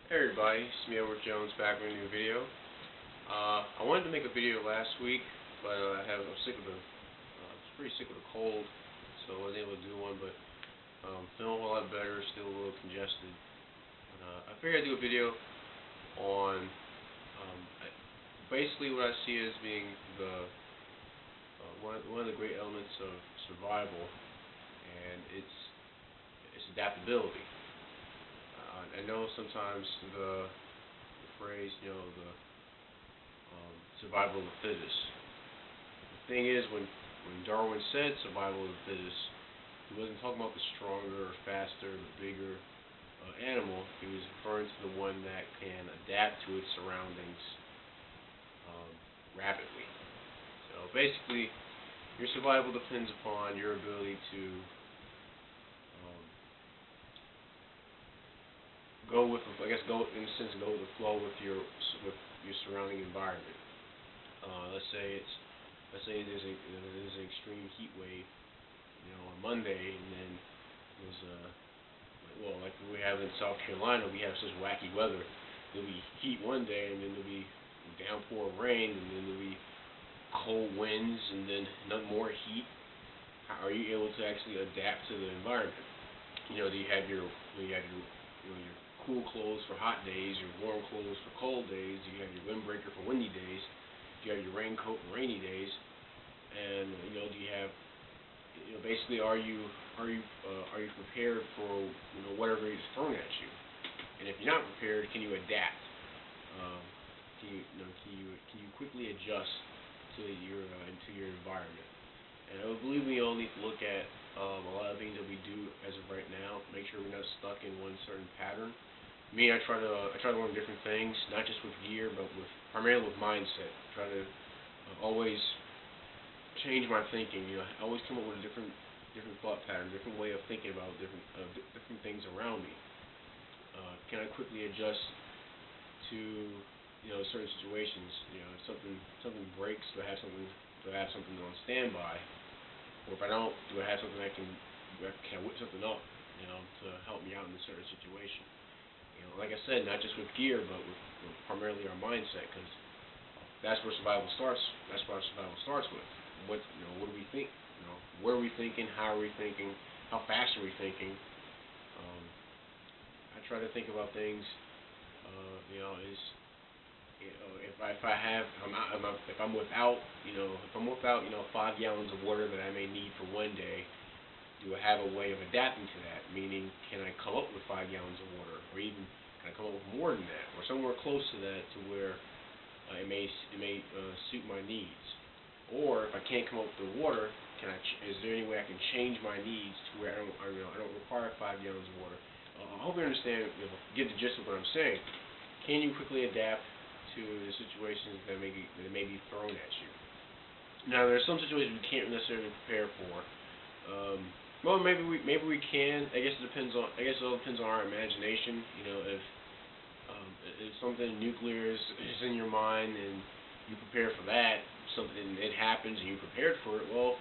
Hey everybody, it's me Edward Jones back with a new video. I wanted to make a video last week, but I'm sick of I was pretty sick with a cold, so I wasn't able to do one. But feeling a whole lot better, still a little congested. I figured I'd do a video on basically what I see as being the one of the great elements of survival, and it's adaptability. I know sometimes the phrase, the survival of the fittest. The thing is, when Darwin said survival of the fittest, he wasn't talking about the stronger, faster, the bigger animal. He was referring to the one that can adapt to its surroundings rapidly. So basically, your survival depends upon your ability to go in a sense, go with the flow with your surrounding environment. Let's say there's an extreme heat wave, on Monday, and then there's like we have in South Carolina, we have such wacky weather. There'll be heat one day, and then there'll be downpour of rain, and then there'll be cold winds, and then no more heat. How are you able to actually adapt to the environment? Do you have your cool clothes for hot days, your warm clothes for cold days, you have your windbreaker for windy days, you have your raincoat for rainy days, and do you have basically are you prepared for whatever is thrown at you? And if you're not prepared, can you adapt? Can you quickly adjust to your environment? And believe me, you'll need to look at a lot of things that we do as of right now. Make sure we're not stuck in one certain pattern. Me, I try to learn different things, not just with gear, but primarily with mindset. Try to always change my thinking. I always come up with a different thought pattern, different way of thinking about different things around me. Can I quickly adjust to certain situations? If something breaks, do I have something on standby? Or if I don't, do I have something can I whip something up, to help me out in a certain situation? Like I said, not just with gear, but with primarily our mindset, because that's where survival starts. That's where survival starts with. What do we think? What are we thinking? How are we thinking? How fast are we thinking? I try to think about things. If I'm without 5 gallons of water that I may need for one day, do I have a way of adapting to that? Meaning, can I come up with 5 gallons of water, or even can I come up with more than that, or somewhere close to that, to where it may suit my needs? Or if I can't come up with the water, is there any way I can change my needs to where I don't require 5 gallons of water? I hope you understand, get the gist of what I'm saying. Can you quickly adapt to the situations that may be thrown at you? Now, there are some situations we can't necessarily prepare for. Well, maybe we can. I guess it all depends on our imagination. If something nuclear is in your mind and you prepare for that, it happens and you prepared for it. Well,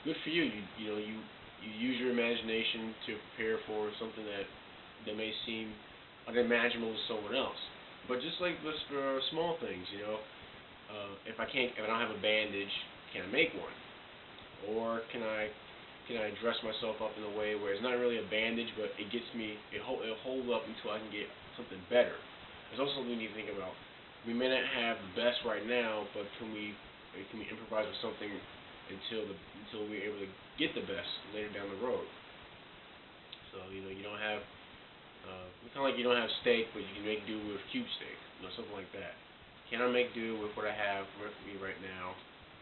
good for you. You use your imagination to prepare for something that may seem unimaginable to someone else. But just like this for small things, if I don't have a bandage, can I make one? Or can I dress myself up in a way where it's not really a bandage, but it'll hold up until I can get something better? There's also something we need to think about. We may not have the best right now, but can we improvise with something until we're able to get the best later down the road? So you don't have it's kind of like you don't have steak, but you can make do with cube steak, something like that. Can I make do with what I have with me right now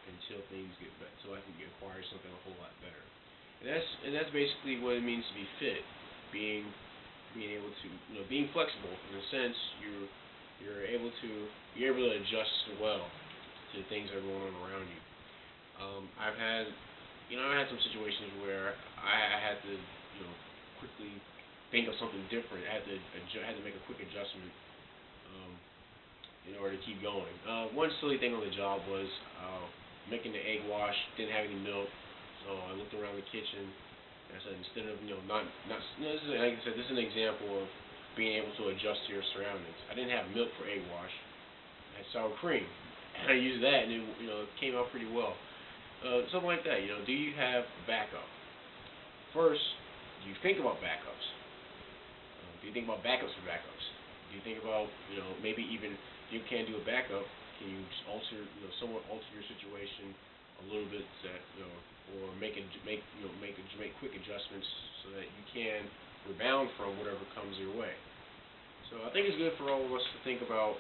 until things get better, so I can acquire something a whole lot better? And that's basically what it means to be fit. Being able to being flexible, in a sense. You're able to adjust well to the things that are going on around you. I've had some situations where I had to quickly think of something different. I had to make a quick adjustment in order to keep going. One silly thing on the job was making the egg wash. Didn't have any milk, so I looked around the kitchen. And I said, instead of this is, like I said, this is an example of being able to adjust to your surroundings. I didn't have milk for egg wash. I had sour cream, and I used that, and it came out pretty well. Something like that. Do you have a backup? First, do you think about backups? Do you think about backups for backups? Do you think about, maybe even if you can't do a backup, can you just somewhat alter your situation a little bit, or make quick adjustments so that you can rebound from whatever comes your way. So I think it's good for all of us to think about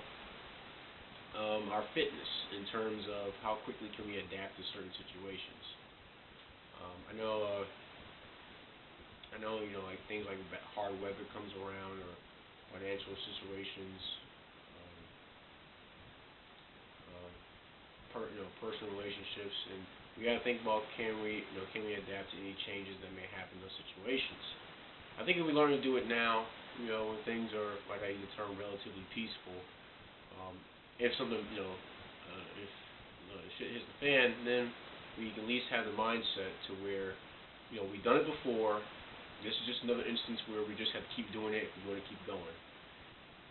our fitness in terms of how quickly can we adapt to certain situations. I know, like things like hard weather comes around, or financial situations, personal relationships, and we got to think about can we adapt to any changes that may happen in those situations. I think if we learn to do it now, when things are, like I use the term, relatively peaceful, if something, if shit hits the fan, then we can at least have the mindset to where, we've done it before. This is just another instance where we just have to keep doing it if we want to keep going.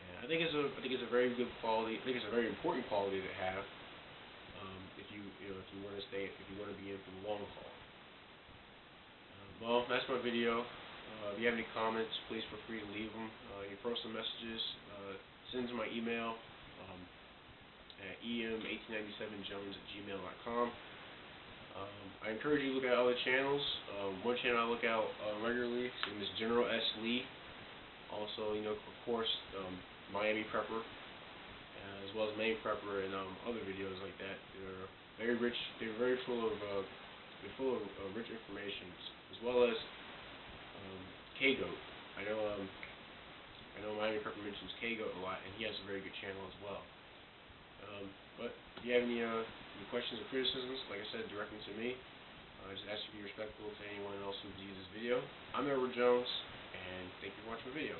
And I think it's a very good quality. I think it's a very important quality to have. If you want to be in for the long haul. Well, that's my video. If you have any comments, please feel free to leave them. Your personal messages, send to my email at em1897jones@gmail.com. I encourage you to look at other channels. One channel I look at regularly is General S. Lee. Also, of course, Miami Prepper, as well as Maine Prepper, and other videos like that. They're very rich. They're very full of rich information, as well as K-Goat. I know Miami Prepper mentions K-Goat a lot, and he has a very good channel as well. But if you have any questions or criticisms, like I said, direct them to me. I just ask you to be respectful to anyone else who views this video. I'm Edward Jones, and thank you for watching my video.